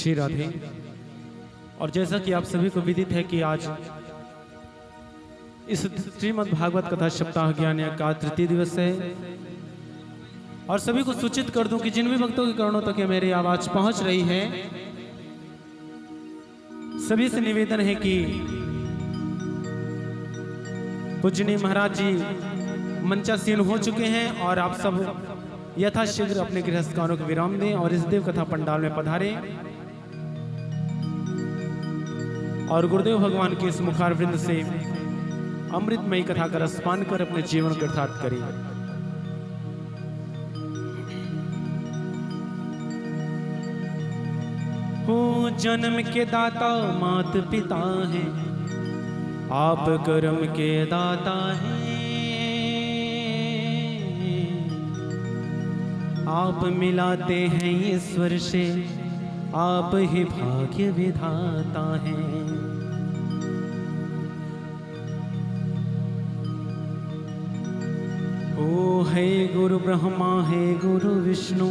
श्री राधे। और जैसा कि आप सभी को विदित है कि आज इस श्रीमद् भागवत कथा सप्ताह ज्ञान का तृतीय दिवस है। और सभी को सूचित कर दूं कि जिन भी भक्तों के कारणों तक मेरी आवाज पहुंच रही है, सभी से निवेदन है कि पूजनीय महाराज जी मंचासीन हो चुके हैं और आप सब यथाशीघ्र अपने गृहस्थ कार्यों को विराम दें और इस देव कथा पंडाल में पधारें और गुरुदेव भगवान के इस मुखार वृंद से अमृतमयी कथा का रसपान कर अपने जीवन को यथार्थ करें। हो जन्म के दाता मात पिता हैं, आप कर्म के दाता हैं, आप मिलाते हैं ईश्वर से, आप ही भाग्य विधाता हैं। ओ है गुरु ब्रह्मा है गुरु विष्णु,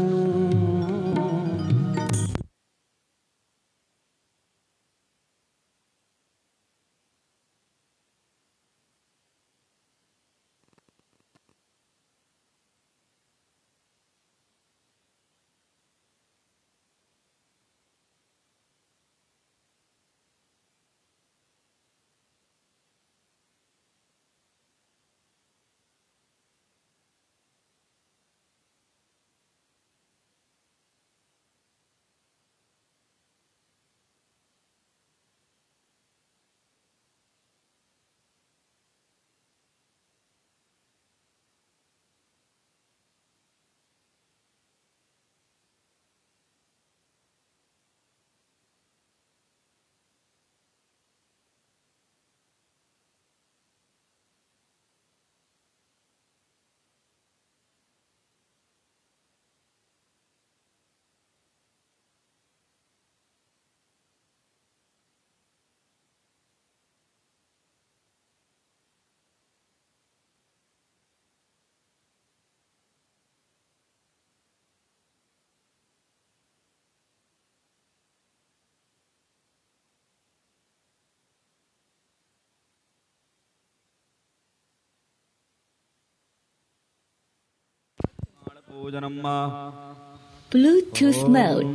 Bluetooth mode.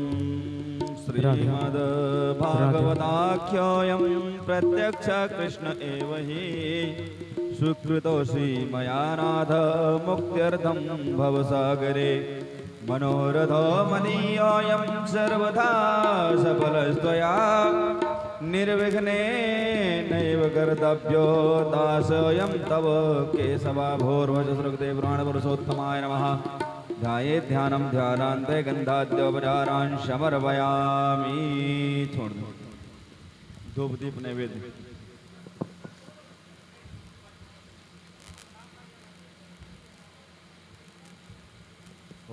श्रीमद् भागवताख्योऽयं प्रत्यक्ष कृष्ण एव हि सुकृतोऽसि मया नाथ मुक्त्यर्थं भवसागरे मनोरथो मदीयोऽयं सर्वथा सफलस्त्वया निर्विघ्नेनैव कर्तव्यो दासोऽयं तव केशवाभोर्वजसृगदेव पुरुषोत्तमाय नमः। ध्याये ध्यानम ध्यानान्ते गंधाद्योपचारान् समर्पयामि। छोड़ दो धूप दीप नैवेद्य।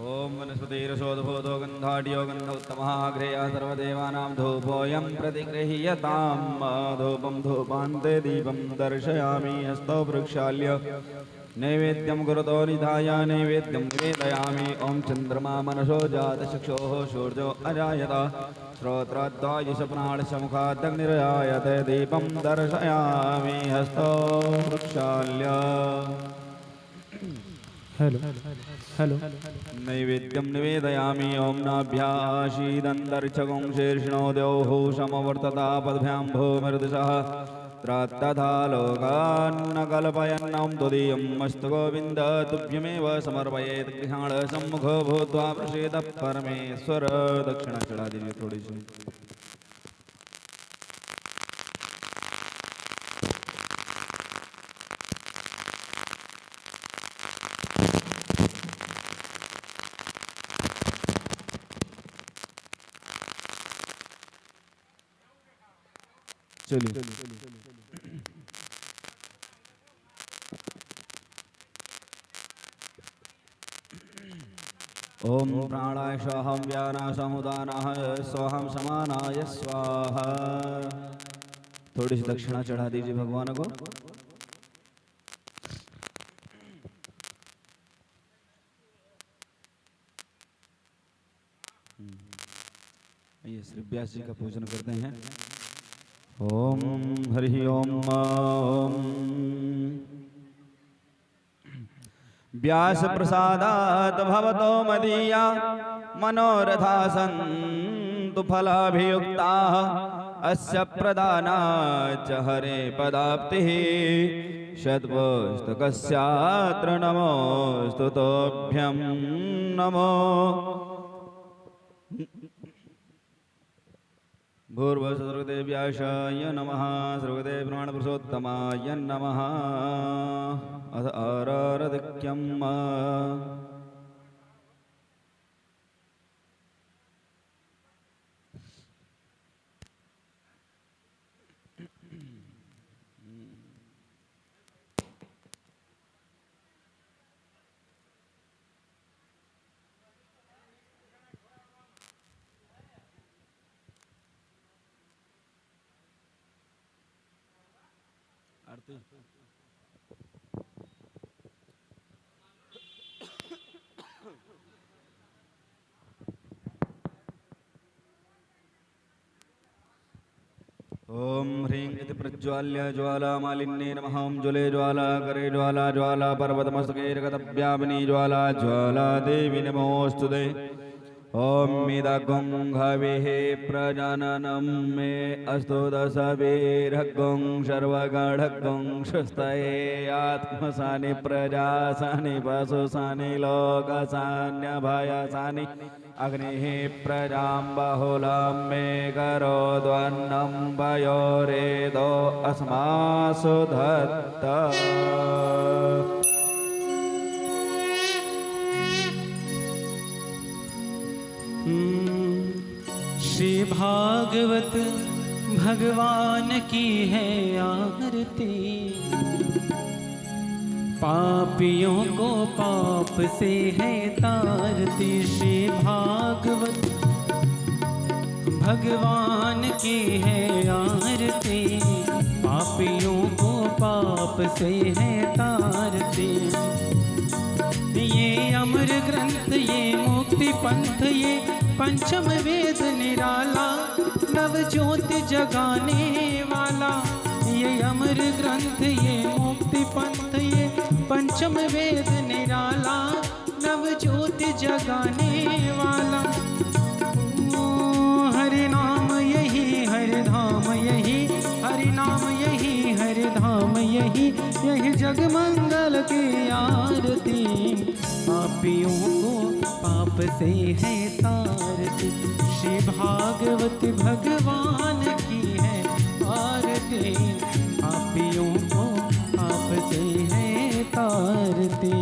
ओम वनस्पतिरसोदभूतो गन्धाढ्यो गन्ध उत्तमः अग्रेया सर्वदेवानां धूपोऽयं प्रतिगृह्यतां धूपं धूपान्ते दीपं दर्शयामि हस्तो वृक्षाल्य नैवेद्यं गुरुतो निधाय नैवेद्यं निवेदयामि। ओम चंद्रमा मनसो जातचक्षुः सूर्यो अजायत श्रोत्रद्वायुषप्राणसमुखादग्निर्जायते दीपं दर्शयामि हस्तो वृक्षाल्य। हेलो हेलो नैवेद्यं निवेदयामि। ओम नाभ्याशीदन्तरिक्षगं शीर्षणो द्यौः समवर्तता पद्भ्यां भूमिर्दिशः तथा लोकान्न कल्पयन्नं त्वदीयं मस्तु गोविन्द तुभ्यमेव समर्पयेत्। गृहाण सम्मुखो भूत्वा प्रसीद परमेश्वर। दक्षिणा चढ़ा दीजिए थोड़ी सी। चलिए ओम प्राणाय सोहम व्याना समुदानाय सोहम समानाय स्वाहा। थोड़ी सी दक्षिणा चढ़ा दीजिए भगवान को। आइए श्री व्यास जी का पूजन करते हैं। ओम हरि ओम। व्यास प्रसादात भवतो मदीया मनोरथा सन्तु फलाभियुक्ताः अस्य प्रदानाच्च हरे पदाप्तिः शतपुस्तकस्यात्र नमोऽस्तु तोभ्यं नमो। भूर्भुवस्वर्गदेव्याशाय नमः सर्वदेव पुरुषोत्तमाय नमः। अथ आरारधिक्यम् आरती। ओम ह्रीं इति प्रज्वाल्य ज्वाला मालिन्ये नमः। ओम ज्वले ज्वाला करे ज्वाला ज्वाला पर्वतमस्तके रगतव्यापिनी ज्वाला ज्वाला देवी नमोऽस्तुते। ओम मिदगुं हविः प्रजननं मे अस्तु दशवीरगुं सर्वगढगुं स्वस्तये आत्मसानि प्रजासानि पशुसानि लोकसान्यभयसानि अग्निः प्रजां बहुलं मे करोद्वन्नं वयोरेदो अस्मासु धत्त। श्री भागवत भगवान की है आरती, पापियों को पाप से है तारती। श्री भागवत भगवान की है आरती, पापियों को पाप से है तारती। ये अमर ग्रंथ ये मुक्ति पंथ ये पंचम वेद निराला नव ज्योति जगाने वाला। ये अमर ग्रंथ ये मुक्ति पंथ ये पंचम वेद निराला नव ज्योति जगाने वाला। हरि नाम यही हरि धाम यही हरि नाम यही हरि धाम यही यही जगमंगल की आरती। पापियों को पाप से है तारती, श्री भागवत भगवान की है आरती। पापियों को पाप से है तारती।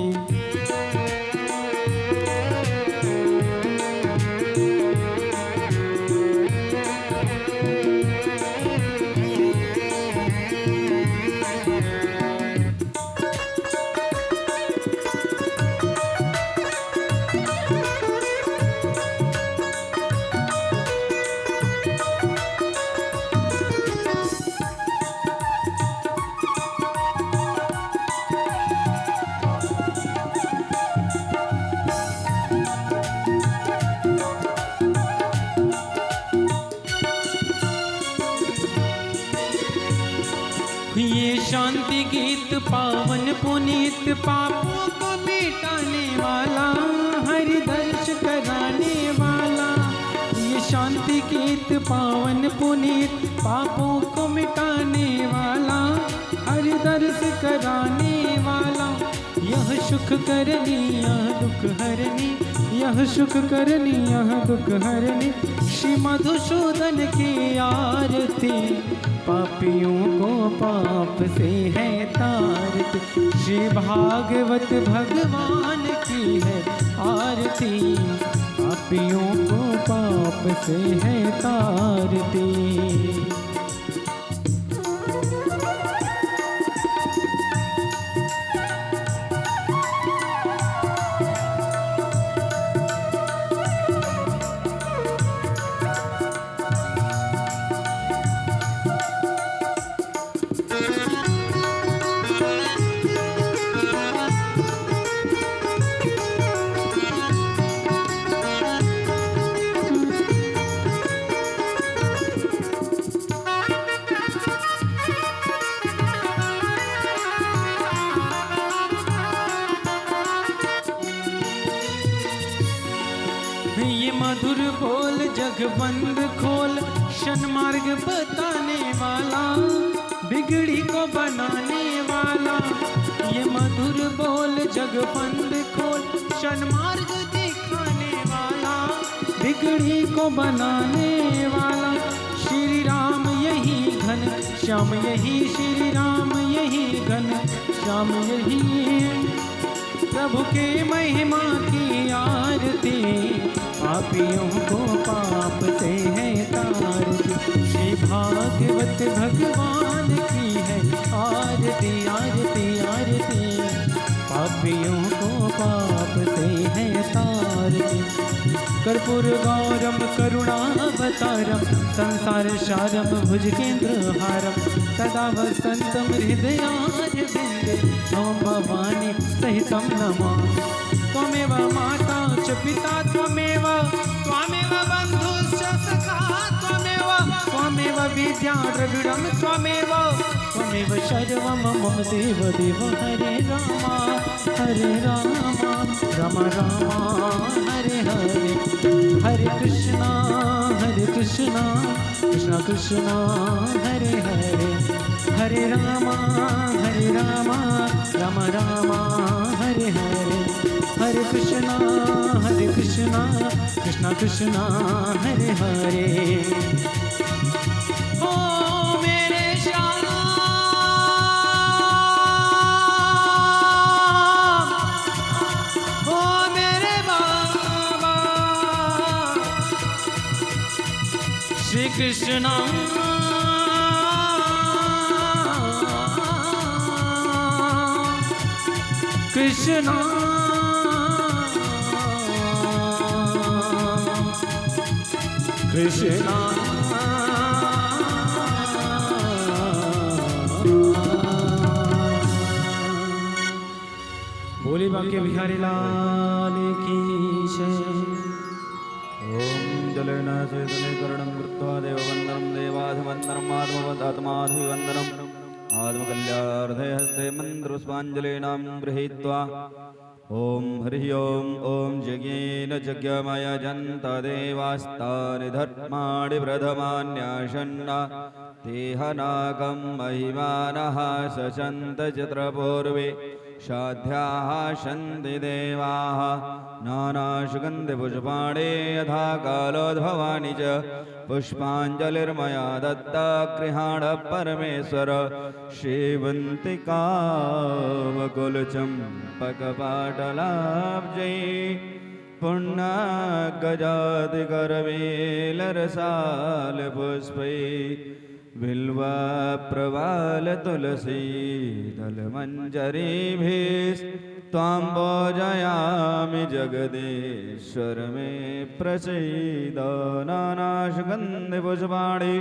ये शांति गीत पावन पुनीत पापों को मिटाने वाला हरि दर्श कराने वाला। ये शांति गीत पावन पुनीत पापों को मिटाने वाला हरि दर्श कराने वाला। यह सुख करनी यह दुख हरनी यह सुख करनी यह दुख हरनी श्री मधुसूदन की आरती। पापियों को पाप से है तारती, श्री भागवत भगवान की है आरती। पापियों को पाप से है तारती। मधुर बोल जग बंद खोल, सन्मार्ग बताने वाला, बिगड़ी को बनाने वाला। ये मधुर बोल जग बंद खोल, सन्मार्ग दिखाने वाला, बिगड़ी को बनाने वाला। श्री राम यही घन श्याम यही, श्री राम यही घन श्याम यही। प्रभु के महिमा की आरती, पापियों को पाप से है तारती। श्री भागवत भगवान की है आरती आरती आरती, पापियों को पाप से है तारती। कर्पूर गौरम करुणावतारम, संसार सारम भुजगेन्द्रहारम, सदा वसंतम हृदयारविंदे, ॐ भवानी सहितं नमामि। त्वमेव माता च पिता त्वमेव, त्वमेव बन्धुश्च सखा त्वमेव, त्वमेव विद्या द्रविडं त्वमेव, त्वमेव सर्वं मम देव देव। हरे रामा राम राम हरे हरे, हरे कृष्णा कृष्णा कृष्णा हरे हरे, हरे रामा राम राम हरे हरे, हरे कृष्णा कृष्णा कृष्णा हरे हरे। ओ मेरे श्याम, ओ मेरे बाबा, श्री कृष्णा कृष्णा कृष्णा। बोले बाके बिहारी लाल की जय। ॐ जलेन चेतने करणं कृत्वा देववन्दनं देवाधिवन्दनम् आत्मवदात्माधिवन्दनम् आत्मकल्यार्थे हस्ते मन्त्रपुष्पाञ्जलीनां गृहीत्वा ॐ हरिः ॐ यज्ञेन यज्ञमयजन्त देवास्तानि धर्माणि प्रथमान्याशन्ना तेहनाकं महिमानः सचन्त चित्रपूर्वे शाध्याः सन्ति देवाः नानासुगन्धिपुष्पाणि यथा कालोद्भवानि च पुष्पाञ्जलिर्मया दत्ता गृहाण परमेश्वर सेवन्तिकावकुलचम्पकपाटलाब्जै पुण्यगजादिकरवेलरसालपुष्पै बिल्वप्रवालतुलसी दलमञ्जरीभिस्त्वां पूजयामि जगदीश्वर मे प्रसीद। नानासुगन्धिपुष्पाणि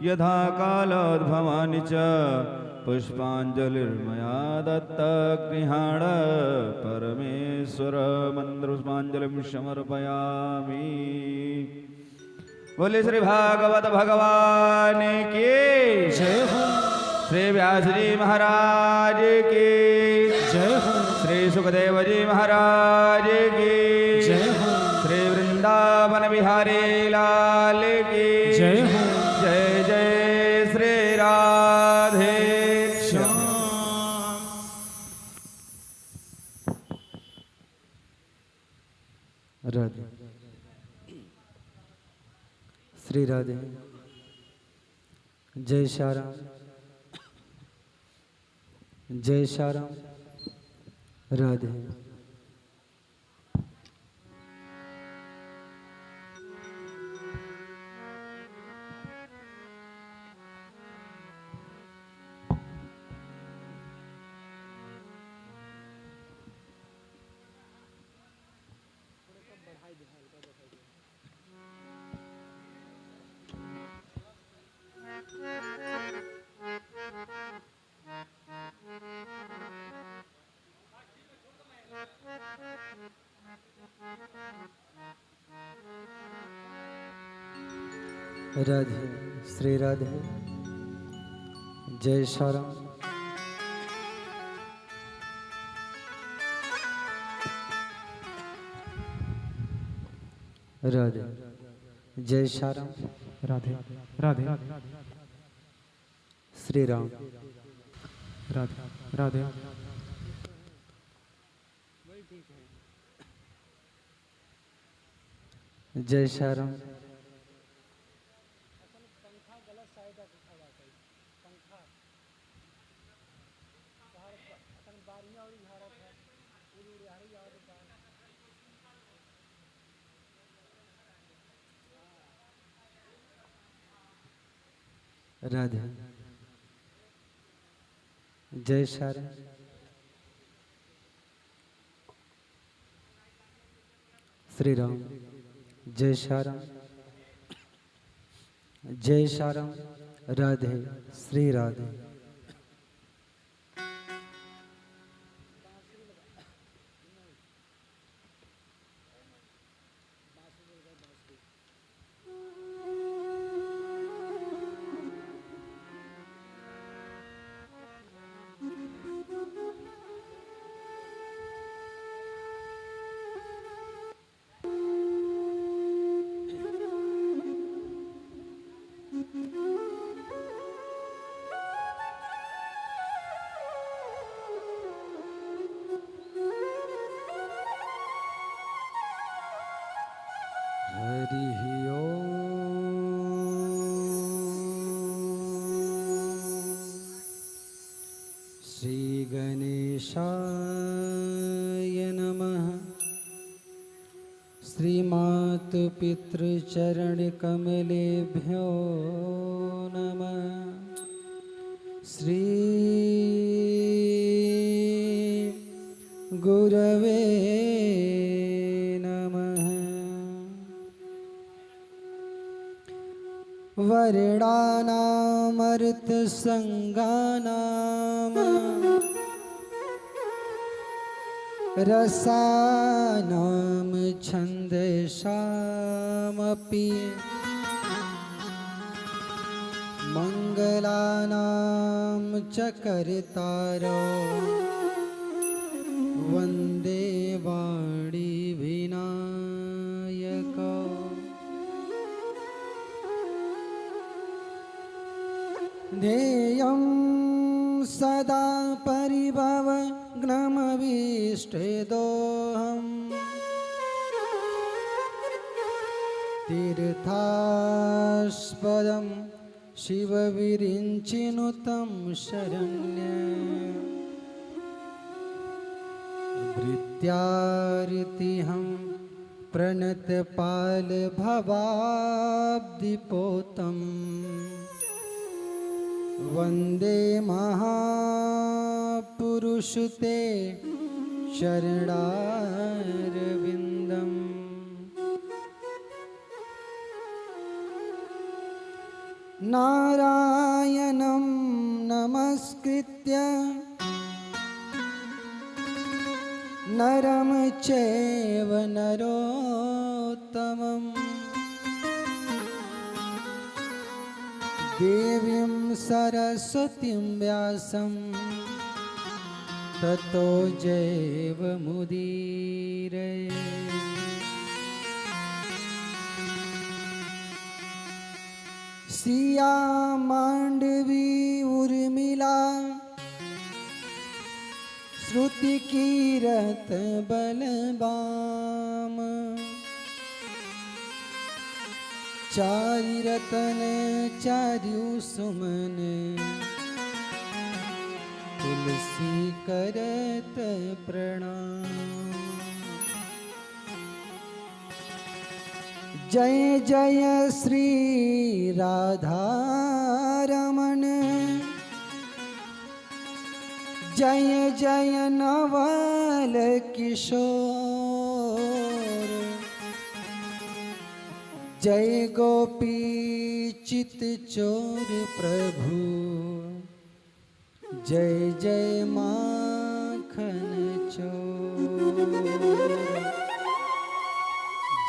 यथा कालोद्भवानि च पुष्पाञ्जलिर्मया दत्ता गृहाण परमेश्वर। मन्त्रपुष्पाञ्जलिं समर्पयामि। बोले श्री भागवत भगवान की जय हो। श्री व्यास जी महाराज की जय हो। श्री सुखदेव जी महाराज की जय हो। श्री वृंदावन बिहारी लाल की जय हो। जय जय श्री राधे श्याम। राधे श्री राधे। जय शाराम, जय शाराम। राधे। राधे श्री राधे। जय शाराम। राधे। जय शाराम। राधे राधे श्री राम। राधे राधे जय शाराम। राधे। जय शाराम। श्री राम। जय शाराम। जय शाराम। राधे श्री राधे। हरि ओम। श्री गणेशाय नमः। श्रीमातु पितृचरणकमलेभ्यो नमः। श्री गुरवे नमः। वर्णानामर्थसंगानाम रसानाम छन्दसामपि मंगलानां च कर्तारो वन्दे वाणी विनायको। ध्येयं सदा परिभवग्नमभीष्टदोहम् तीर्थास्पदं शिवविरिञ्चिनुतं शरण्यं भृत्यार्तिहं प्रणतपालभवाब्धिपोतम् वन्दे महापुरुषते चरणारविन्दम्। नारायणं नमस्कृत्य नरं चैव नरोत्तमम् देवीं सरस्वतीं व्यासं ततो जयमुदीरये। सिया मांडवी उर्मिला श्रुति कीरत बलबाम चारि रतन चार्यु सुमन तुलसी करत प्रणाम। जय जय श्री राधा रमण जय जय नवल किशोर जय गोपी चित चोर प्रभु जय जय माखन चोर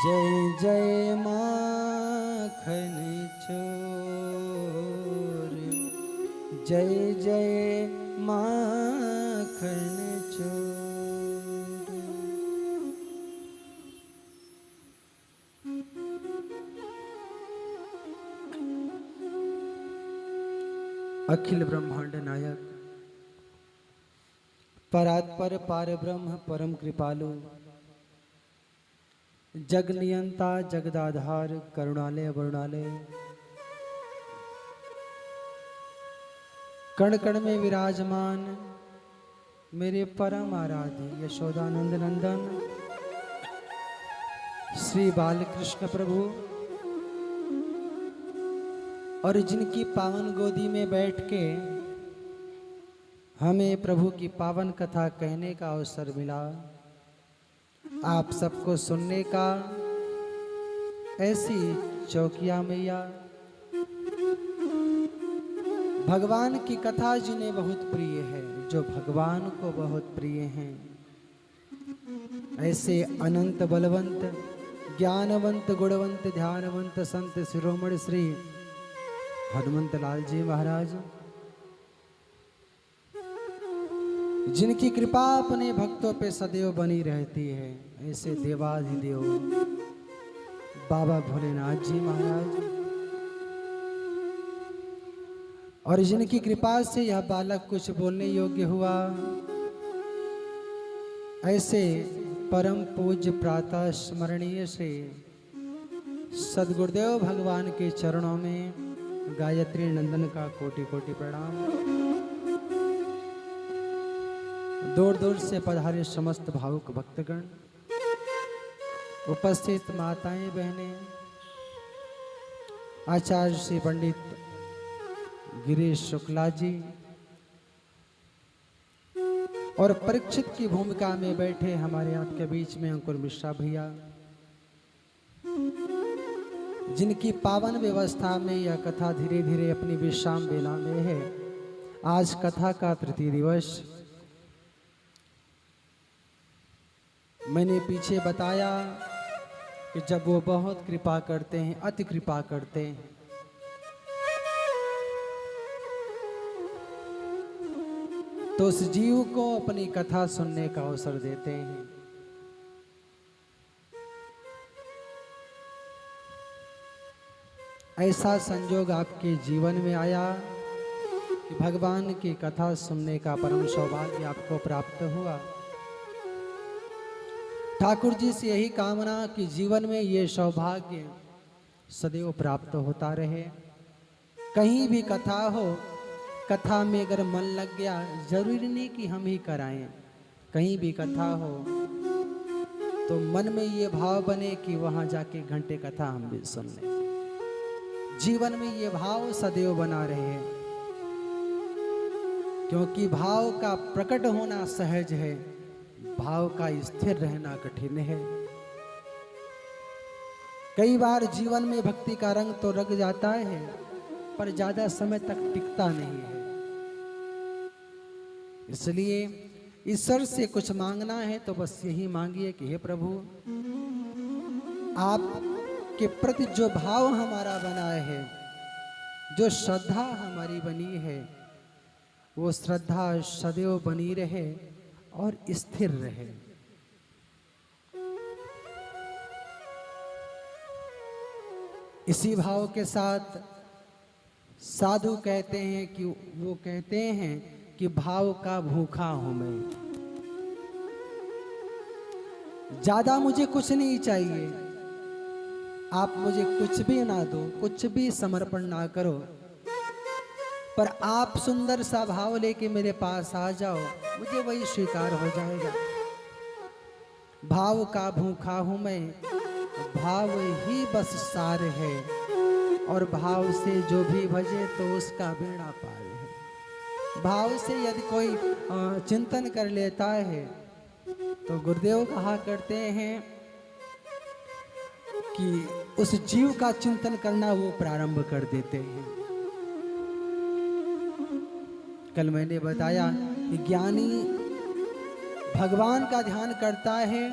जय जय माखन चोर जय जय माखन चोर। अखिल ब्रह्मांड नायक परात्पर पार ब्रह्म परम कृपालु जग नियंता जगदाधार करुणालय वरुणालय कण कण में विराजमान मेरे परम आराध्य यशोदानंद नंदन श्री बालकृष्ण प्रभु और जिनकी पावन गोदी में बैठ के हमें प्रभु की पावन कथा कहने का अवसर मिला, आप सबको सुनने का, ऐसी चौकिया मैया भगवान की कथा जिन्हें बहुत प्रिय है, जो भगवान को बहुत प्रिय हैं, ऐसे अनंत बलवंत ज्ञानवंत गुणवंत ध्यानवंत संत शिरोमणि श्री हनुमंत लाल जी महाराज, जिनकी कृपा अपने भक्तों पे सदैव बनी रहती है, ऐसे देवाधिदेव बाबा भोलेनाथ जी महाराज, और जिनकी कृपा से यह बालक कुछ बोलने योग्य हुआ, ऐसे परम पूज्य प्रातः स्मरणीय से सदगुरुदेव भगवान के चरणों में गायत्री नंदन का कोटि कोटि प्रणाम। दूर दूर से पधारे समस्त भावुक भक्तगण, उपस्थित माताएं बहनें, आचार्य श्री पंडित गिरीश शुक्ला जी और परीक्षित की भूमिका में बैठे हमारे आपके बीच में अंकुर मिश्रा भैया, जिनकी पावन व्यवस्था में यह कथा धीरे धीरे अपनी विश्राम बेला में है। आज कथा का तृतीय दिवस। मैंने पीछे बताया कि जब वो बहुत कृपा करते हैं, अति कृपा करते हैं, तो उस जीव को अपनी कथा सुनने का अवसर देते हैं। ऐसा संजोग आपके जीवन में आया कि भगवान की कथा सुनने का परम सौभाग्य आपको प्राप्त हुआ। ठाकुर जी से यही कामना कि जीवन में ये सौभाग्य सदैव प्राप्त होता रहे। कहीं भी कथा हो, कथा में अगर मन लग गया, जरूरी नहीं कि हम ही कराएं, कहीं भी कथा हो तो मन में ये भाव बने कि वहां जाके घंटे कथा हम भी सुन लें। जीवन में ये भाव सदैव बना रहे, क्योंकि भाव का प्रकट होना सहज है, भाव का स्थिर रहना कठिन है। कई बार जीवन में भक्ति का रंग तो रंग जाता है, पर ज्यादा समय तक टिकता नहीं है। इसलिए ईश्वर से कुछ मांगना है तो बस यही मांगिए कि हे प्रभु, आपके प्रति जो भाव हमारा बना है, जो श्रद्धा हमारी बनी है, वो श्रद्धा सदैव बनी रहे और स्थिर रहे। इसी भाव के साथ साधु कहते हैं कि वो कहते हैं कि भाव का भूखा हूं मैं, ज्यादा मुझे कुछ नहीं चाहिए, आप मुझे कुछ भी ना दो, कुछ भी समर्पण ना करो, पर आप सुंदर सा भाव लेके मेरे पास आ जाओ, मुझे वही स्वीकार हो जाएगा। भाव का भूखा हूं मैं, भाव ही बस सार है, और भाव से जो भी भजे तो उसका बेड़ा पार है। भाव से यदि कोई चिंतन कर लेता है तो गुरुदेव कहा करते हैं कि उस जीव का चिंतन करना वो प्रारंभ कर देते हैं। कल मैंने बताया कि ज्ञानी भगवान का ध्यान करता है,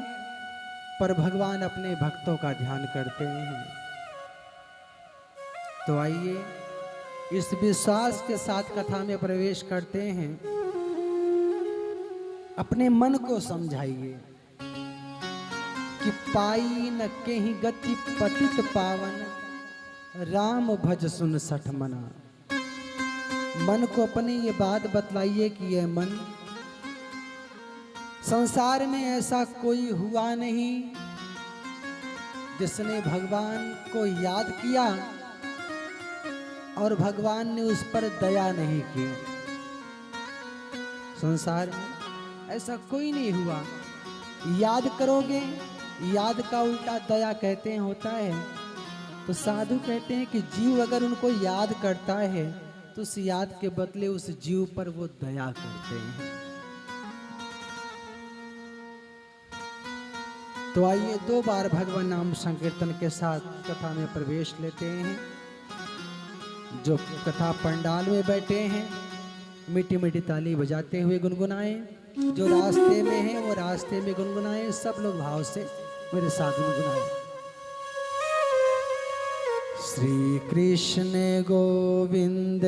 पर भगवान अपने भक्तों का ध्यान करते हैं। तो आइए इस विश्वास के साथ कथा में प्रवेश करते हैं। अपने मन को समझाइए कि पाई न कहीं गति पतित पावन, राम भज सुन सठ मना। मन को अपनी ये बात बतलाइए कि यह मन, संसार में ऐसा कोई हुआ नहीं जिसने भगवान को याद किया और भगवान ने उस पर दया नहीं की। संसार में ऐसा कोई नहीं हुआ। याद करोगे, याद का उल्टा दया कहते हैं होता है। तो साधु कहते हैं कि जीव अगर उनको याद करता है तो उस याद के बदले उस जीव पर वो दया करते हैं। तो आइए 2 बार भगवान नाम संकीर्तन के साथ कथा में प्रवेश लेते हैं। जो कथा पंडाल में बैठे हैं मीठी मीठी ताली बजाते हुए गुनगुनाएं। जो रास्ते में हैं वो रास्ते में गुनगुनाएं। सब लोग भाव से मेरे साथ गुनगुनाएं। श्री कृष्ण गोविंद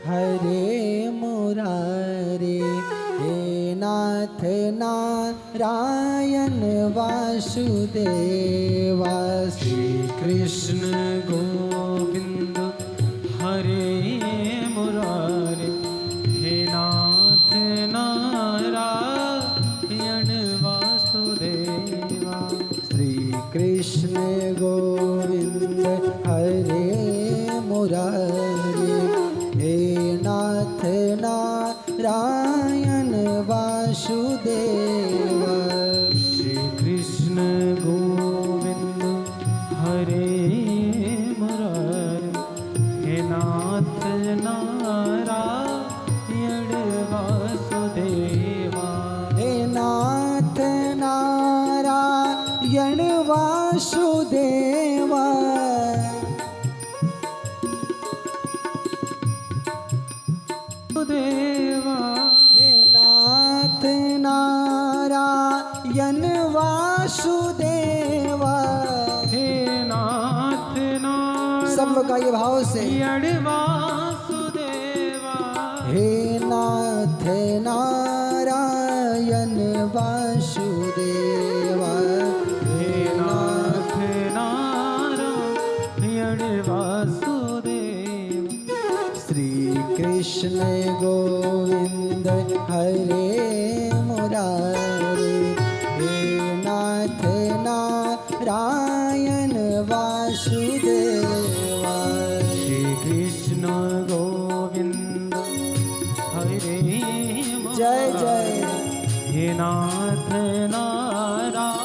हरे मुरारे, हे नाथ नारायण वासुदेवा। श्री कृष्ण गोविंद हरे मुरारे, हे नाथ नारायण वासुदेवा। श्री कृष्ण गोविंद हरे मुरारे, हे नाथ नारायण वासुदेवा। श्री कृष्ण गोविंद हरे मुरारे, हे नाथ नारायण वासुदेवा। हे नाथ नारायण वासुदेवा। देवा हे नाथ नारायण वासुदेवा। हे नाथ सब लोग आइए भाव से। नारायण वासुदेवा। हे नाथ नारायण वासुदेवा। हे नाथ नारायण वासुदेवा। श्री कृष्ण गोविंद हरे मुरारे, हे नाथ नारायण वासुदेवा। श्री कृष्ण गोविंद हरे जय जय। हे नाथ नारायण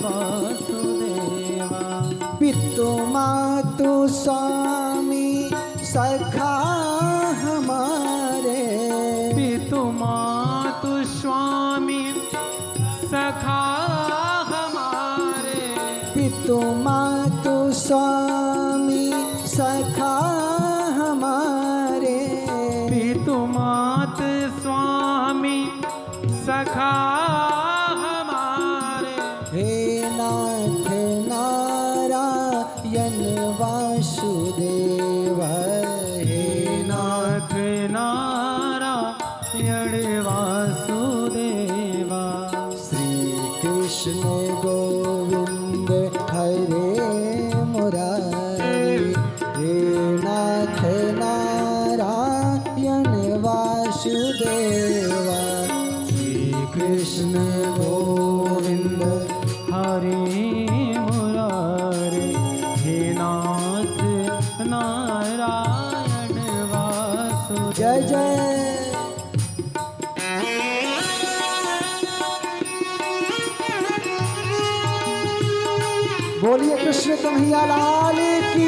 वासुदेवा। पितु मातु स्वामी सखा हमारे, पितु मातु स्वामी सखा हमारे। पितु मातु स्वामी सखा हमारे। पितु मात स्वामी सखा हमारे। हे नाथ नारायण वासुदेवा। हे नाथ नारायण वासुदेवा। श्री कृष्ण गोविंद हरे मुरारे, हे नाथ नारायण वासुदेवा। श्री कृष्ण गोविंद हरे मुरारे, हे नाथ नारायण वासुदेवा। जय जय। बोलिए कृष्ण कन्हैया लाल की।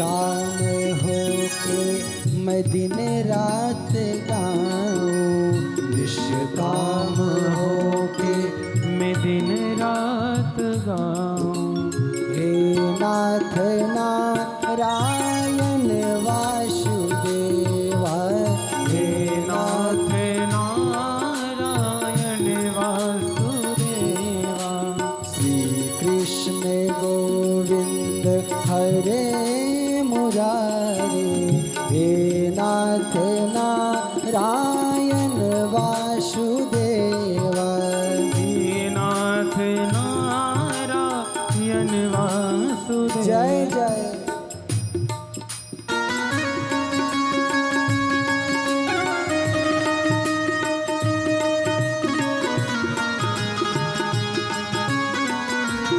निष्काम होके मैं दिन रात गाऊं, निष्काम होके मैं दिन रात गाऊं। हे नाथ नारायण वासुदेवा, हे नाथ नारायण वासुदेवा। श्री कृष्ण गोविंद हरे मुरारी, हे नाथ नारायण वासुदेवा। हे नाथ नारायण वासुदेवा। जय जय।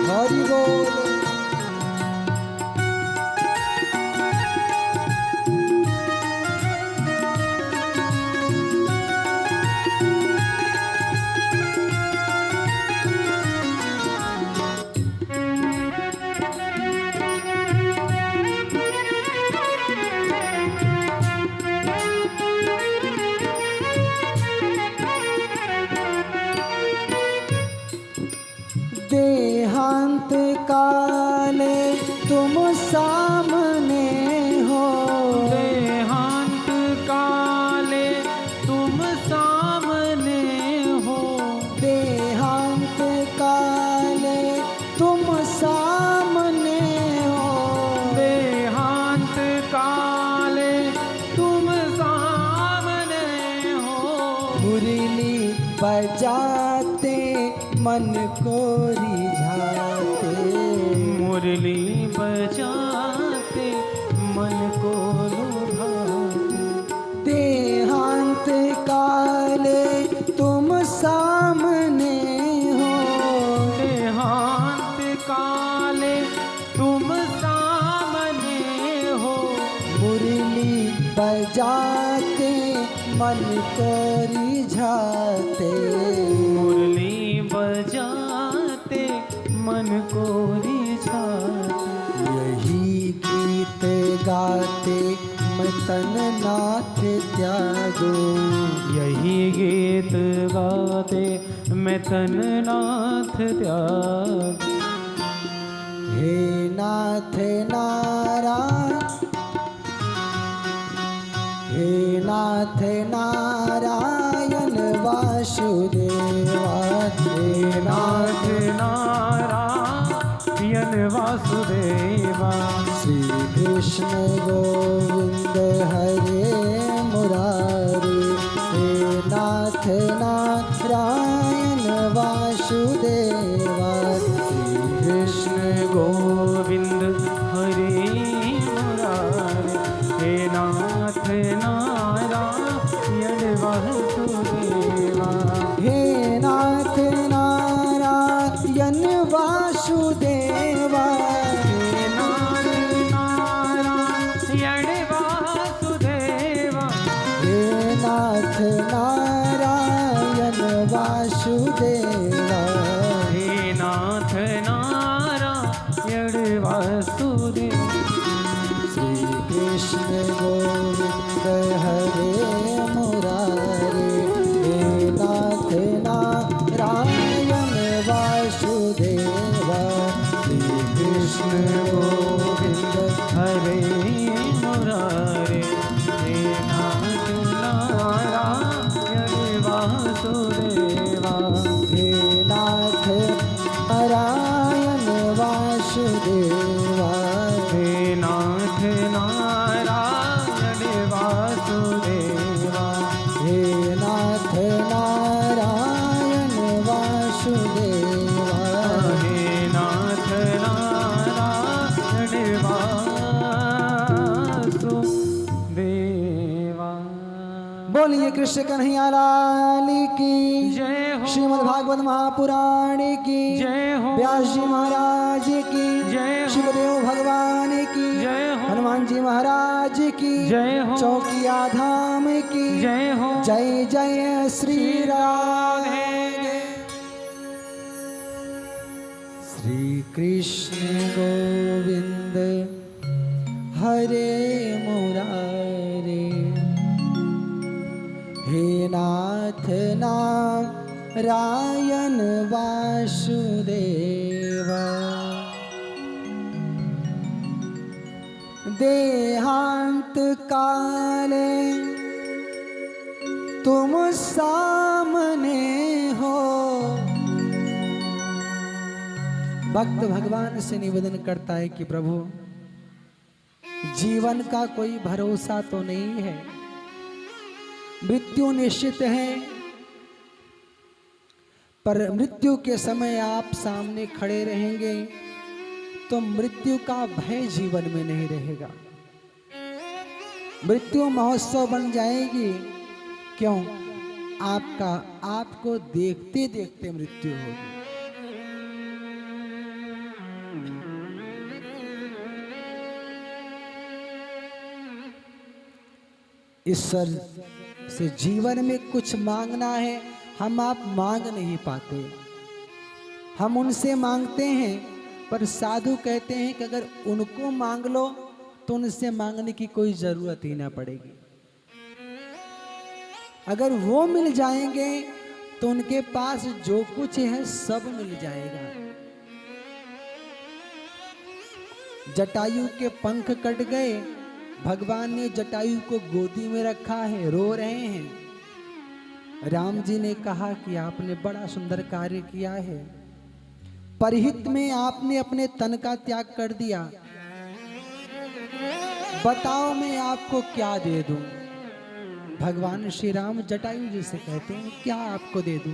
हरि बोल। देहांत काले तुम सामने हो, देहांत काले तुम सामने हो। देहांत काले तुम सामने हो, देहांत काले तुम सामने हो। मुरली बजाते मन को रिझाते, मुरली बजाते मन को लुभाते। देहांत काले तुम सामने हो, देहांत काले तुम सामने हो। मुरली बजाते मन को रिझाते, मुरली बजाते मन को रिझाते। यही गीत गाते मैं तन नाथ त्यागो, यही गीत गाते मैं तन नाथ त्याग। हे नाथ नारायण, हे नाथ नारायण वासुदेवा, हे नाथ नारायण वासुदेवा। श्री कृष्ण गोविंद हरे मुरारी, हे नाथ नारायण वासुदेवा। श्री कृष्ण गोविंद हरे मुरारी, हे नाथ नारायण वासुदेवा। हे नाथ नारायण वासुदेवा, हे नाथ नारायण वासुदेवा। हे नाथ नारायण वासुदेवा। हे नाथ नारायण वासुदेवा। श्री कृष्ण गोविंद हरे मुरारी, हे नाथ नारायण वासुदेवा। श्री कृष्ण गोविंद हरे मुरारे, हे नाथ नारायण वासुदेवा। हे नाथ नारायण वासुदेवा। हे नाथ नारायण वासुदेवा। हे नाथ नारायण वासुदेवा। हे नाथ नारायण वासुदेवा। बोलिए कृष्ण कन्हैया लाल की जय हो। श्रीमद् भागवत महापुराण की जय हो। व्यास जी महाराज की जय हो। शिवदेव भगवान की जय हो। हनुमान जी महाराज की जय हो। चौकिया धाम की जय हो। जय जय श्री राधे। श्री कृष्ण गोविंद हरे हे नाथ नारायण वासुदेव देहांत काले तुम सामने हो। भक्त भगवान से निवेदन करता है कि प्रभु जीवन का कोई भरोसा तो नहीं है, मृत्यु निश्चित है, पर मृत्यु के समय आप सामने खड़े रहेंगे तो मृत्यु का भय जीवन में नहीं रहेगा। मृत्यु महोत्सव बन जाएगी। क्यों? आपको देखते देखते मृत्यु होगी। ईश्वर से जीवन में कुछ मांगना है, हम आप मांग नहीं पाते। हम उनसे मांगते हैं, पर साधु कहते हैं कि अगर उनको मांग लो तो उनसे मांगने की कोई जरूरत ही ना पड़ेगी। अगर वो मिल जाएंगे तो उनके पास जो कुछ है सब मिल जाएगा। जटायु के पंख कट गए, भगवान ने जटायु को गोदी में रखा है, रो रहे हैं। राम जी ने कहा कि आपने बड़ा सुंदर कार्य किया है, परहित में आपने अपने तन का त्याग कर दिया, बताओ मैं आपको क्या दे दूं। भगवान श्री राम जटायु जी से कहते हैं क्या आपको दे दूं।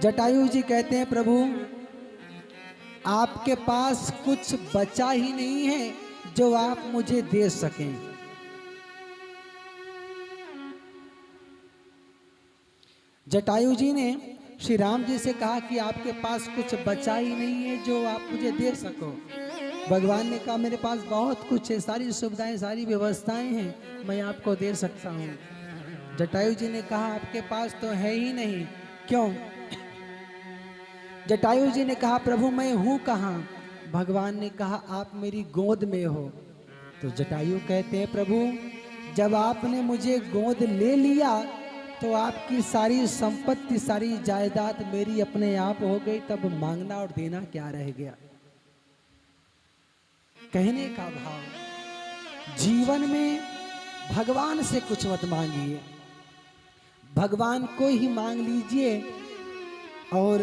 जटायु जी कहते हैं प्रभु आपके पास कुछ बचा ही नहीं है जो आप मुझे दे सकें। जटायु जी ने श्री राम जी से कहा कि आपके पास कुछ बचा ही नहीं है जो आप मुझे दे सको। भगवान ने कहा मेरे पास बहुत कुछ है, सारी सुविधाएं सारी व्यवस्थाएं हैं, मैं आपको दे सकता हूँ। जटायु जी ने कहा आपके पास तो है ही नहीं। क्यों? जटायु जी ने कहा प्रभु मैं हूँ कहाँ? भगवान ने कहा आप मेरी गोद में हो। तो जटायु कहते हैं प्रभु जब आपने मुझे गोद ले लिया तो आपकी सारी संपत्ति सारी जायदाद मेरी अपने आप हो गई, तब मांगना और देना क्या रह गया। कहने का भाव जीवन में भगवान से कुछ मत मांगिए, भगवान को ही मांग लीजिए और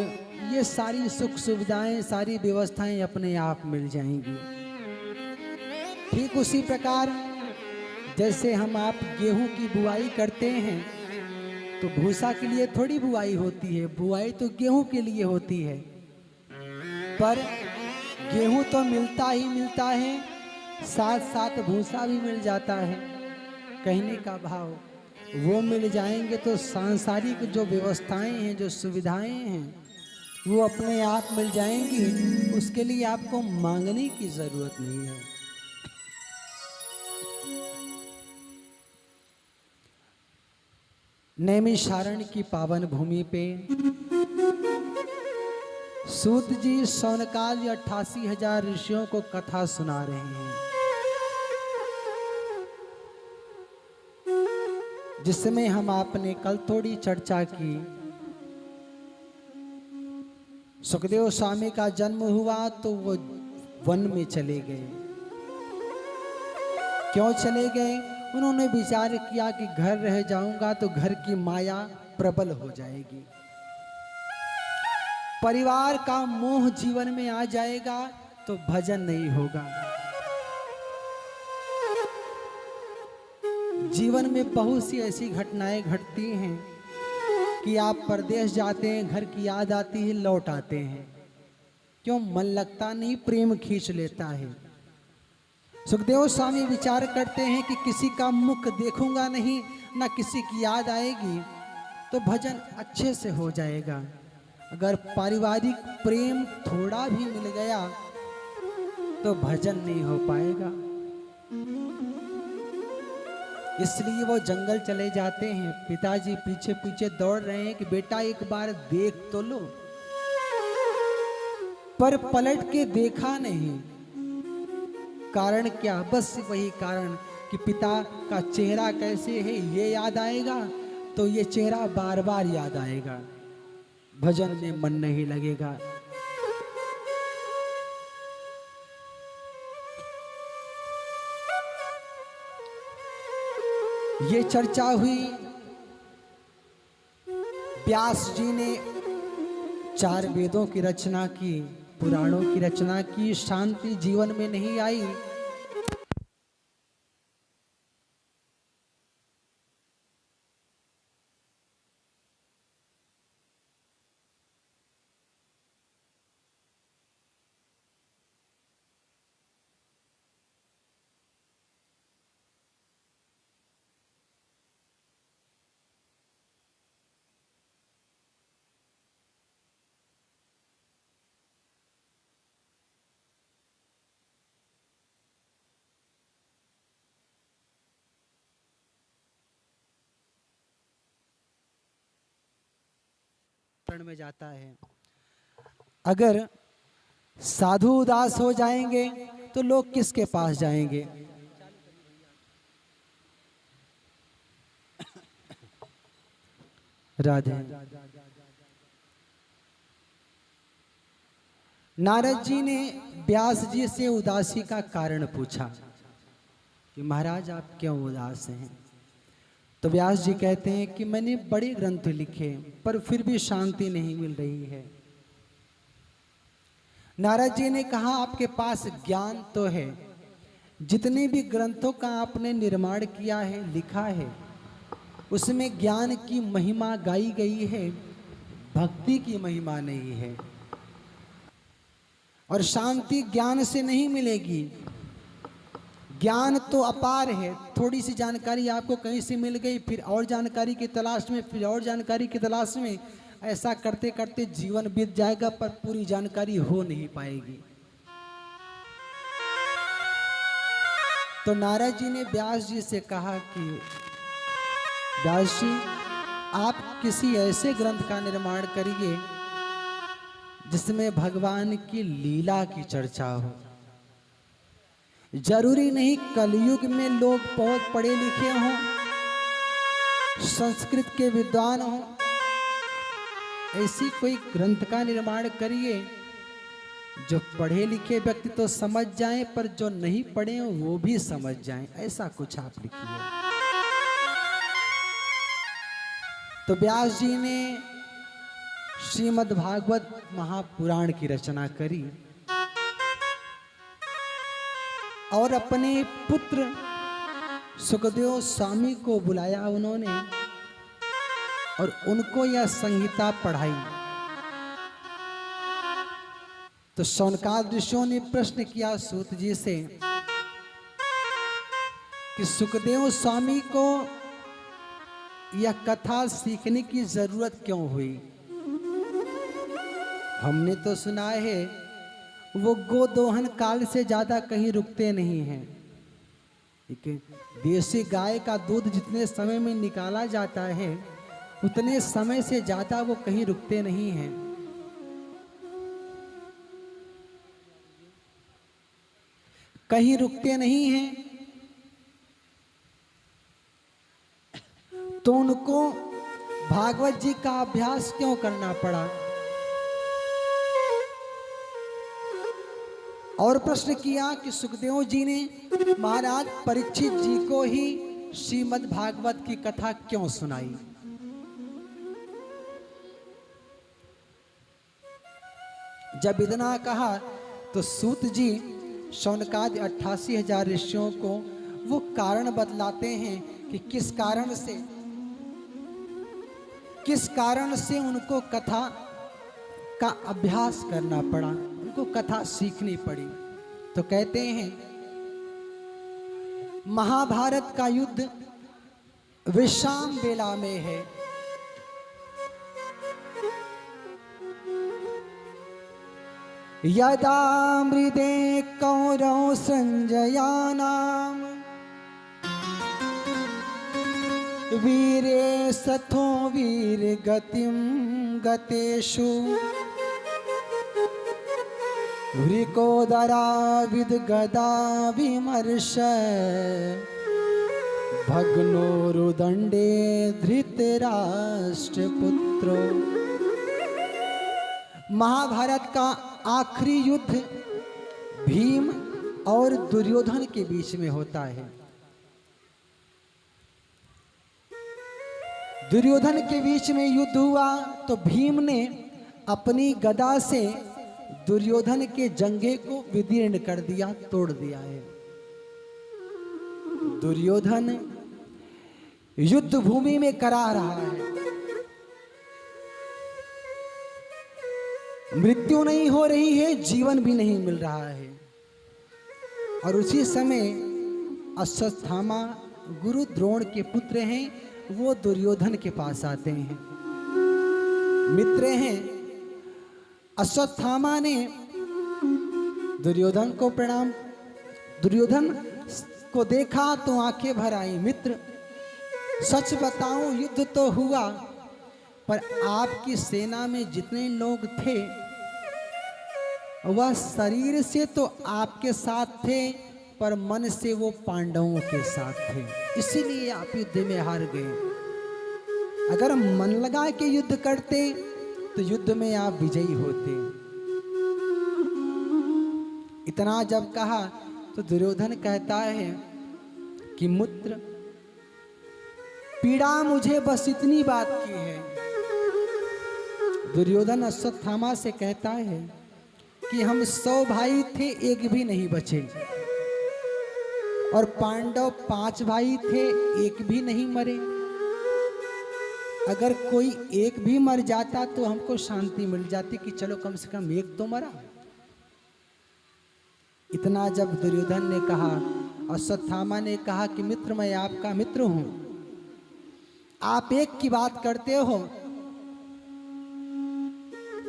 ये सारी सुख सुविधाएं सारी व्यवस्थाएं अपने आप मिल जाएंगी। ठीक उसी प्रकार जैसे हम आप गेहूं की बुआई करते हैं तो भूसा के लिए थोड़ी बुआई होती है, बुआई तो गेहूं के लिए होती है, पर गेहूं तो मिलता ही मिलता है, साथ साथ भूसा भी मिल जाता है। कहने का भाव वो मिल जाएंगे तो सांसारिक जो व्यवस्थाएं हैं जो सुविधाएं हैं वो अपने आप मिल जाएंगी, उसके लिए आपको मांगने की जरूरत नहीं है। नैमिषारण्य की पावन भूमि पे सूत जी सौनकाल 88,000 ऋषियों को कथा सुना रहे हैं, जिसमें हम आपने कल थोड़ी चर्चा की। सुखदेव स्वामी का जन्म हुआ तो वो वन में चले गए। क्यों चले गए? उन्होंने विचार किया कि घर रह जाऊंगा तो घर की माया प्रबल हो जाएगी, परिवार का मोह जीवन में आ जाएगा तो भजन नहीं होगा। जीवन में बहुत सी ऐसी घटनाएं घटती हैं कि आप परदेश जाते हैं, घर की याद आती है, लौट आते हैं। क्यों? मन लगता नहीं, प्रेम खींच लेता है। सुखदेव स्वामी विचार करते हैं कि किसी का मुख देखूंगा नहीं, ना किसी की याद आएगी तो भजन अच्छे से हो जाएगा। अगर पारिवारिक प्रेम थोड़ा भी मिल गया तो भजन नहीं हो पाएगा। इसलिए वो जंगल चले जाते हैं। पिताजी पीछे पीछे दौड़ रहे हैं कि बेटा एक बार देख तो लो, पर पलट के देखा नहीं। कारण क्या? बस वही कारण कि पिता का चेहरा कैसे है ये याद आएगा तो ये चेहरा बार बार याद आएगा, भजन में मन नहीं लगेगा। ये चर्चा हुई, व्यास जी ने 4 वेदों की रचना की, पुराणों की रचना की, शांति जीवन में नहीं आई। में जाता है, अगर साधु उदास हो जाएंगे तो लोग किसके पास जाएंगे? राधे। नारद जी ने व्यास जी से उदासी का कारण पूछा कि महाराज आप क्यों उदास हैं? तो व्यास जी कहते हैं कि मैंने बड़े ग्रंथ लिखे पर फिर भी शांति नहीं मिल रही है। नारद जी ने कहा आपके पास ज्ञान तो है, जितने भी ग्रंथों का आपने निर्माण किया है, लिखा है, उसमें ज्ञान की महिमा गाई गई है, भक्ति की महिमा नहीं है। और शांति ज्ञान से नहीं मिलेगी। ज्ञान तो अपार है, थोड़ी सी जानकारी आपको कहीं से मिल गई, फिर और जानकारी की तलाश में, फिर और जानकारी की तलाश में, ऐसा करते करते जीवन बीत जाएगा पर पूरी जानकारी हो नहीं पाएगी। तो नारद जी ने व्यास जी से कहा कि व्यास जी आप किसी ऐसे ग्रंथ का निर्माण करिए जिसमें भगवान की लीला की चर्चा हो। जरूरी नहीं कलयुग में लोग बहुत पढ़े लिखे हों, संस्कृत के विद्वान हों, ऐसी कोई ग्रंथ का निर्माण करिए जो पढ़े लिखे व्यक्ति तो समझ जाएं पर जो नहीं पढ़े हो वो भी समझ जाएं, ऐसा कुछ आप लिखिए। तो व्यास जी ने श्रीमद् भागवत महापुराण की रचना करी और अपने पुत्र सुखदेव स्वामी को बुलाया उन्होंने और उनको यह संहिता पढ़ाई। तो शौनकादि ऋषियों ने प्रश्न किया सूत जी से कि सुखदेव स्वामी को यह कथा सीखने की जरूरत क्यों हुई? हमने तो सुना है वो गोदोहन काल से ज्यादा कहीं रुकते नहीं हैं। ठीक है, देसी गाय का दूध जितने समय में निकाला जाता है उतने समय से ज्यादा वो कहीं रुकते नहीं हैं। कहीं रुकते नहीं हैं तो उनको भागवत जी का अभ्यास क्यों करना पड़ा? और प्रश्न किया कि सुखदेव जी ने महाराज परीक्षित जी को ही श्रीमद् भागवत की कथा क्यों सुनाई? जब इतना कहा तो सूत जी शौनकादि 88,000 ऋषियों को वो कारण बतलाते हैं कि किस कारण से उनको कथा का अभ्यास करना पड़ा, उनको कथा सीखनी पड़ी। तो कहते हैं महाभारत का युद्ध विषाम बेला में है। यदा मृदे कौरव संजयानाम वीरे सथो वीर गतिम गतेषु वृकोदरा विद गदा विमर्श भग्नोरुदंडे धृतराष्ट्र पुत्रो। महाभारत का आखिरी युद्ध भीम और दुर्योधन के बीच में होता है। दुर्योधन के बीच में युद्ध हुआ तो भीम ने अपनी गदा से दुर्योधन के जंघे को विदीर्ण कर दिया, तोड़ दिया है। दुर्योधन युद्ध भूमि में करा रहा है, मृत्यु नहीं हो रही है, जीवन भी नहीं मिल रहा है। और उसी समय अश्वत्थामा गुरु द्रोण के पुत्र हैं, वो दुर्योधन के पास आते हैं, मित्र हैं। अश्वत्थामा ने दुर्योधन को प्रणाम, दुर्योधन को देखा तो आंखें भर आई। मित्र, सच बताऊं, युद्ध तो हुआ, पर आपकी सेना में जितने लोग थे वह शरीर से तो आपके साथ थे, पर मन से वो पांडवों के साथ थे, इसीलिए आप युद्ध में हार गए। अगर मन लगा के युद्ध करते तो युद्ध में आप विजयी होते। इतना जब कहा तो दुर्योधन कहता है कि मित्र, पीड़ा मुझे बस इतनी बात की है। दुर्योधन अश्वत्थामा से कहता है कि हम 100 भाई थे, एक भी नहीं बचे, और पांडव 5 भाई थे, एक भी नहीं मरे। अगर कोई एक भी मर जाता तो हमको शांति मिल जाती कि चलो कम से कम एक तो मरा। इतना जब दुर्योधन ने कहा, अश्वत्थामा ने कहा कि मित्र, मैं आपका मित्र हूं, आप एक की बात करते हो,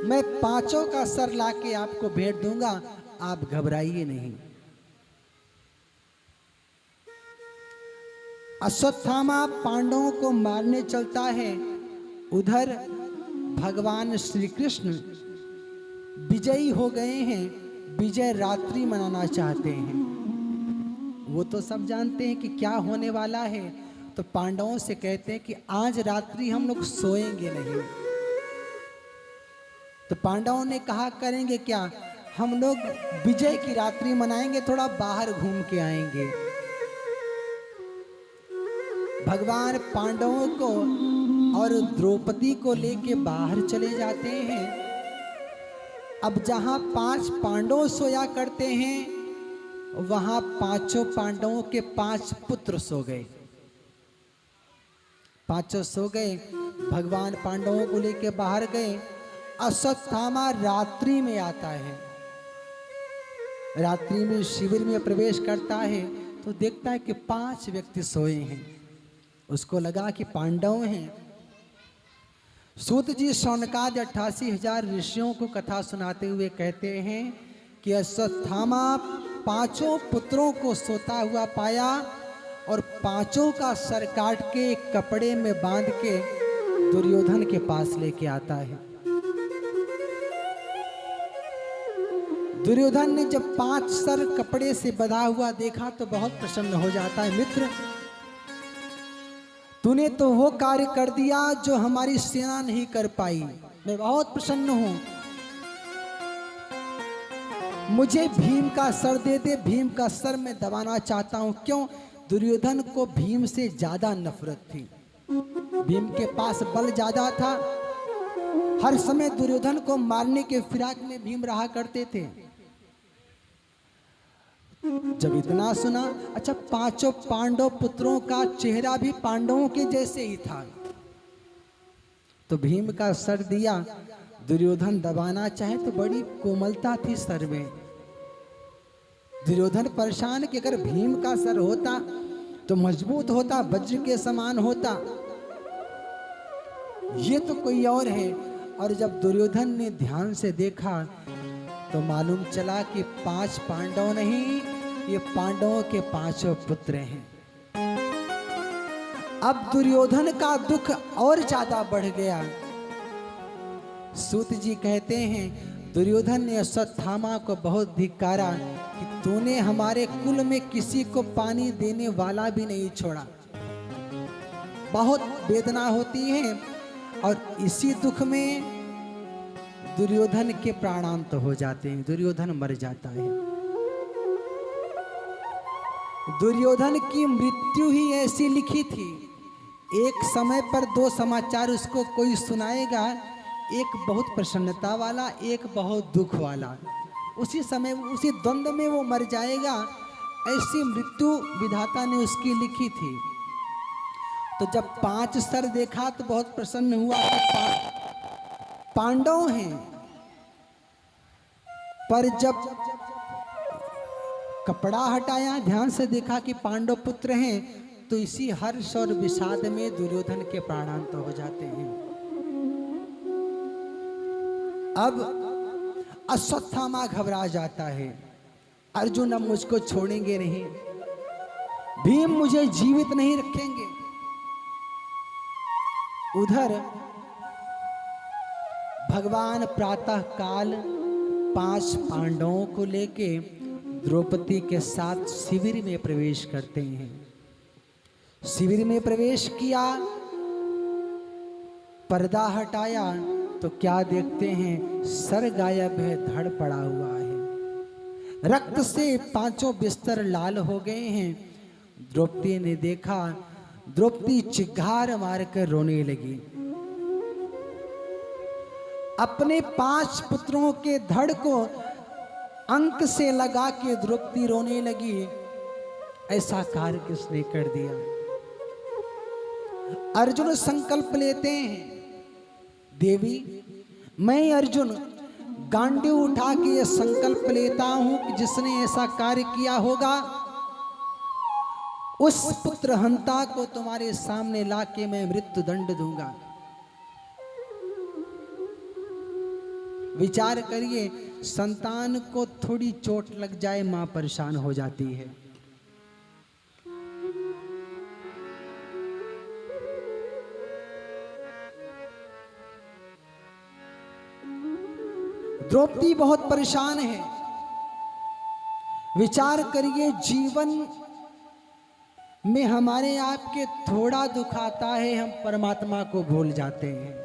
मैं 5 का सर लाके आपको भेंट दूंगा, आप घबराइए नहीं। अश्वत्थामा पांडवों को मारने चलता है, उधर भगवान श्री कृष्ण विजयी हो गए हैं, विजय रात्रि मनाना चाहते हैं। वो तो सब जानते हैं कि क्या होने वाला है, तो पांडवों से कहते हैं कि आज रात्रि हम लोग सोएंगे नहीं। तो पांडवों ने कहा, करेंगे क्या, हम लोग विजय की रात्रि मनाएंगे, थोड़ा बाहर घूम के आएंगे। भगवान पांडवों को और द्रौपदी को लेके बाहर चले जाते हैं। अब जहां 5 पांडव सोया करते हैं, वहां 5 पांडवों के 5 पुत्र सो गए। 5 सो गए, भगवान पांडवों को लेके बाहर गए। अश्वत्थामा रात्रि में आता है, रात्रि में शिविर में प्रवेश करता है तो देखता है कि 5 व्यक्ति सोए हैं। उसको लगा कि पांडव हैं। सूत जी शौनकादि 88,000 ऋषियों को कथा सुनाते हुए कहते हैं कि अश्वत्थामा 5 पुत्रों को सोता हुआ पाया और 5 का सर काट के एक कपड़े में बांध के दुर्योधन के पास लेके आता है। दुर्योधन ने जब 5 सर कपड़े से बंधा हुआ देखा तो बहुत प्रसन्न हो जाता है। मित्र, तूने तो वो कार्य कर दिया जो हमारी सेना नहीं कर पाई, मैं बहुत प्रसन्न हूं। मुझे भीम का सर दे दे, भीम का सर मैं दबाना चाहता हूं। क्यों? दुर्योधन को भीम से ज्यादा नफरत थी, भीम के पास बल ज्यादा था, हर समय दुर्योधन को मारने के फिराक में भीम रहा करते थे। जब इतना सुना, अच्छा 5 पांडव पुत्रों का चेहरा भी पांडवों के जैसे ही था, तो भीम का सर दिया। दुर्योधन दबाना चाहे तो बड़ी कोमलता थी सर में। दुर्योधन परेशान कि अगर भीम का सर होता तो मजबूत होता, वज्र के समान होता, ये तो कोई और है। और जब दुर्योधन ने ध्यान से देखा तो मालूम चला कि 5 पांडव नहीं, ये पांडवों के 5 पुत्र हैं। अब दुर्योधन का दुख और ज्यादा बढ़ गया। सूत जी कहते हैं दुर्योधन ने अश्वत्थामा को बहुत धिक्कारा कि तूने हमारे कुल में किसी को पानी देने वाला भी नहीं छोड़ा। बहुत वेदना होती है और इसी दुख में दुर्योधन के प्राणांत हो जाते हैं, दुर्योधन मर जाता है। दुर्योधन की मृत्यु ही ऐसी लिखी थी, एक समय पर दो समाचार उसको कोई सुनाएगा, एक बहुत प्रसन्नता वाला, एक बहुत दुख वाला, उसी समय उसी द्वंद्व में वो मर जाएगा। ऐसी मृत्यु विधाता ने उसकी लिखी थी। तो जब 5 सर देखा तो बहुत प्रसन्न हुआ कि पांडव हैं, पर जब कपड़ा हटाया, ध्यान से देखा कि पांडव पुत्र हैं, तो इसी हर्ष और विषाद में दुर्योधन के प्राणांत हो जाते हैं। अब अश्वत्थामा घबरा जाता है, अर्जुन अब मुझको छोड़ेंगे नहीं, भीम मुझे जीवित नहीं रखेंगे। उधर भगवान प्रातः काल 5 पांडवों को लेके द्रौपदी के साथ शिविर में प्रवेश करते हैं। शिविर में प्रवेश किया, पर्दा हटाया तो क्या देखते हैं, सर गायब है, धड़ पड़ा हुआ है, रक्त से 5 बिस्तर लाल हो गए हैं। द्रौपदी ने देखा, द्रौपदी चिघार मारकर रोने लगी। अपने 5 पुत्रों के धड़ को अंक से लगा के द्रौपदी रोने लगी। ऐसा कार्य किसने कर दिया? अर्जुन संकल्प लेते हैं, देवी मैं अर्जुन गांडीव उठा के ये संकल्प लेता हूं कि जिसने ऐसा कार्य किया होगा उस पुत्र हंता को तुम्हारे सामने लाके मैं मृत्यु दंड दूंगा। विचार करिए, संतान को थोड़ी चोट लग जाए, मां परेशान हो जाती है। द्रौपदी बहुत परेशान है। विचार करिए, जीवन में हमारे आपके थोड़ा दुख आता है, हम परमात्मा को भूल जाते हैं।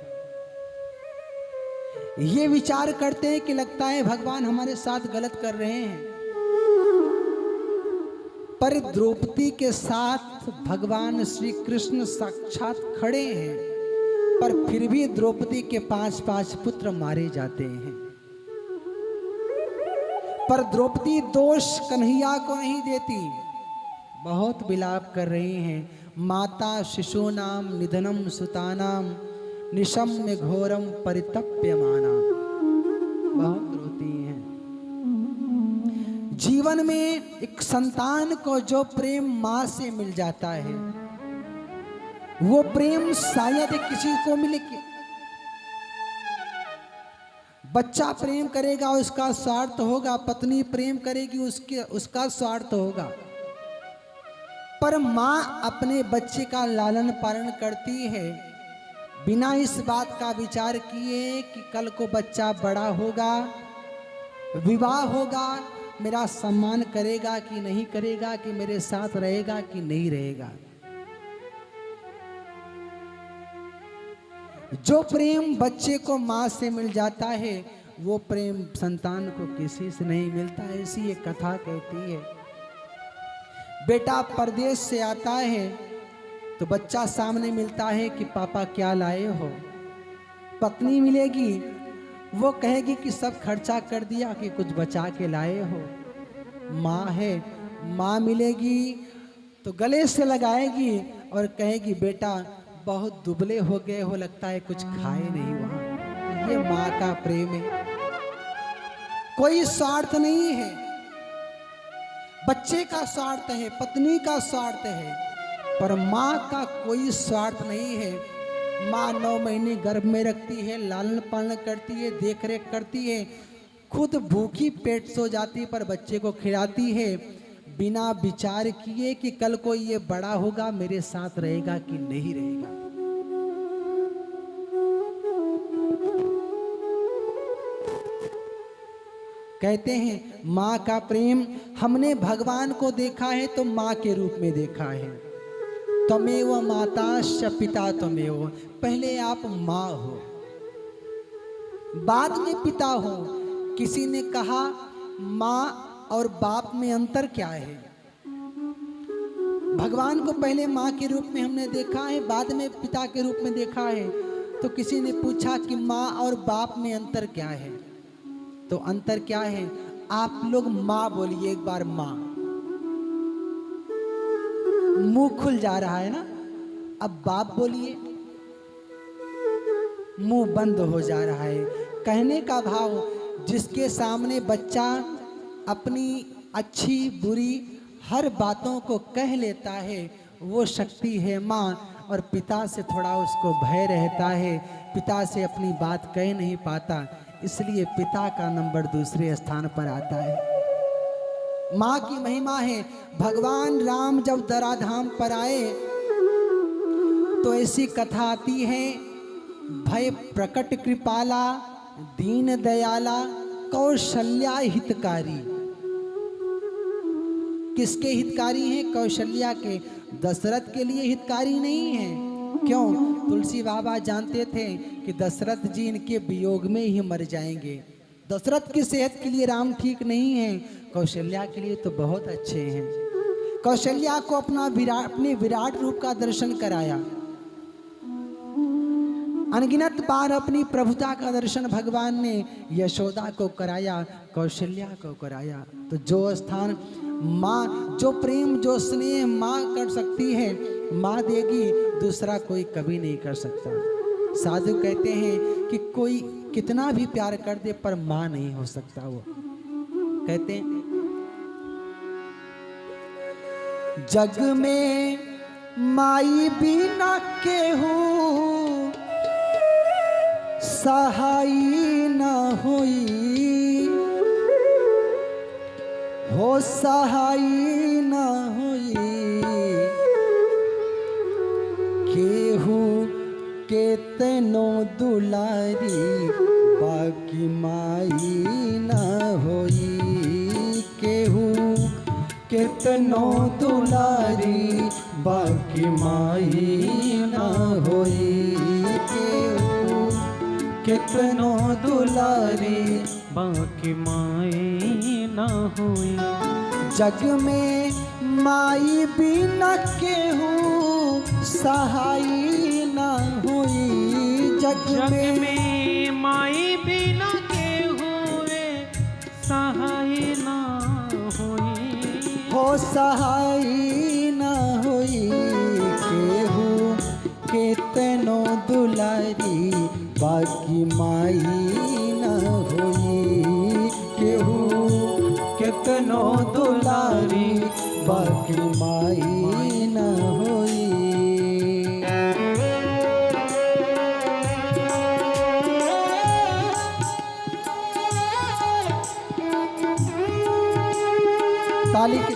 ये विचार करते हैं कि लगता है भगवान हमारे साथ गलत कर रहे हैं, पर द्रौपदी के साथ भगवान श्री कृष्ण साक्षात खड़े हैं, पर फिर भी द्रौपदी के 5 पुत्र मारे जाते हैं। पर द्रौपदी दोष कन्हैया को नहीं देती, बहुत विलाप कर रही हैं। माता शिशूनाम निधनम सुतानाम निशम्य घोरम परितप्यमाना, बहुत रोती हैं। जीवन में एक संतान को जो प्रेम मां से मिल जाता है, वो प्रेम शायद किसी को मिले। बच्चा प्रेम करेगा उसका स्वार्थ होगा, पत्नी प्रेम करेगी उसका स्वार्थ होगा, पर मां अपने बच्चे का लालन पालन करती है बिना इस बात का विचार किए कि कल को बच्चा बड़ा होगा, विवाह होगा, मेरा सम्मान करेगा कि नहीं करेगा, कि मेरे साथ रहेगा कि नहीं रहेगा। जो प्रेम बच्चे को मां से मिल जाता है, वो प्रेम संतान को किसी से नहीं मिलता। ऐसी एक कथा कहती है, बेटा परदेश से आता है तो बच्चा सामने मिलता है कि पापा क्या लाए हो। पत्नी मिलेगी, वो कहेगी कि सब खर्चा कर दिया कि कुछ बचा के लाए हो। माँ है, माँ मिलेगी तो गले से लगाएगी और कहेगी बेटा बहुत दुबले हो गए हो, लगता है कुछ खाए नहीं वहां। ये माँ का प्रेम है, कोई स्वार्थ नहीं है। बच्चे का स्वार्थ है, पत्नी का स्वार्थ है, पर माँ का कोई स्वार्थ नहीं है। माँ 9 महीने गर्भ में रखती है, लालन पालन करती है, देख रेख करती है, खुद भूखी पेट सो जाती है, पर बच्चे को खिलाती है बिना विचार किए कि कल को ये बड़ा होगा, मेरे साथ रहेगा कि नहीं रहेगा। कहते हैं माँ का प्रेम, हमने भगवान को देखा है तो माँ के रूप में देखा है। त्वमेव माताश्च पिता त्वमेव। पहले आप माँ हो, बाद में पिता हो। किसी ने कहा माँ और बाप में अंतर क्या है? भगवान को पहले माँ के रूप में हमने देखा है, बाद में पिता के रूप में देखा है। तो किसी ने पूछा कि माँ और बाप में अंतर क्या है? तो अंतर क्या है? आप लोग माँ बोलिए एक बार, माँ। मुंह खुल जा रहा है ना। अब बाप बोलिए, मुंह बंद हो जा रहा है। कहने का भाव, जिसके सामने बच्चा अपनी अच्छी बुरी हर बातों को कह लेता है, वो शक्ति है माँ। और पिता से थोड़ा उसको भय रहता है, पिता से अपनी बात कह नहीं पाता, इसलिए पिता का नंबर दूसरे स्थान पर आता है। माँ की महिमा है। भगवान राम जब धराधाम पर आए तो ऐसी कथा आती है, भय प्रकट कृपाला, दीन दयाला, कौशल्या हितकारी। किसके हितकारी हैं? कौशल्या के। दशरथ के लिए हितकारी नहीं है। क्यों? तुलसी बाबा जानते थे कि दशरथ जी इनके वियोग में ही मर जाएंगे। दशरथ की सेहत के लिए राम ठीक नहीं है, कौशल्या के लिए तो बहुत अच्छे हैं। कौशल्या को अपने विराट रूप का दर्शन कराया। अनगिनत बार अपनी प्रभुता का दर्शन भगवान ने यशोदा को कराया, कौशल्या को कराया। तो जो स्थान माँ, जो प्रेम, जो स्नेह माँ कर सकती है, माँ देगी, दूसरा कोई कभी नहीं कर सकता। साधु कहते हैं कि कोई कितना भी प्यार कर दे पर माँ नहीं हो सकता। वो कहते हैं, जग में माई बिना केहू सहाय न होई, हो सहाय न होई। केहू केतनो दुलारी, बाकी माई न होई। केहू केतनो दुलारी, बाकी माई न होई। केहू केतनो दुलारी, बाकी माए ना हुई। जग में माई बिना केहू सहाय न होई। जग में माई बिना के हुए सहाय ना हुई, हो सहाय न होई। केहू केतनो दुलारी, बाकी माई न होई। केहू केतनो दुलारी, बाकी माई न होई। ताली की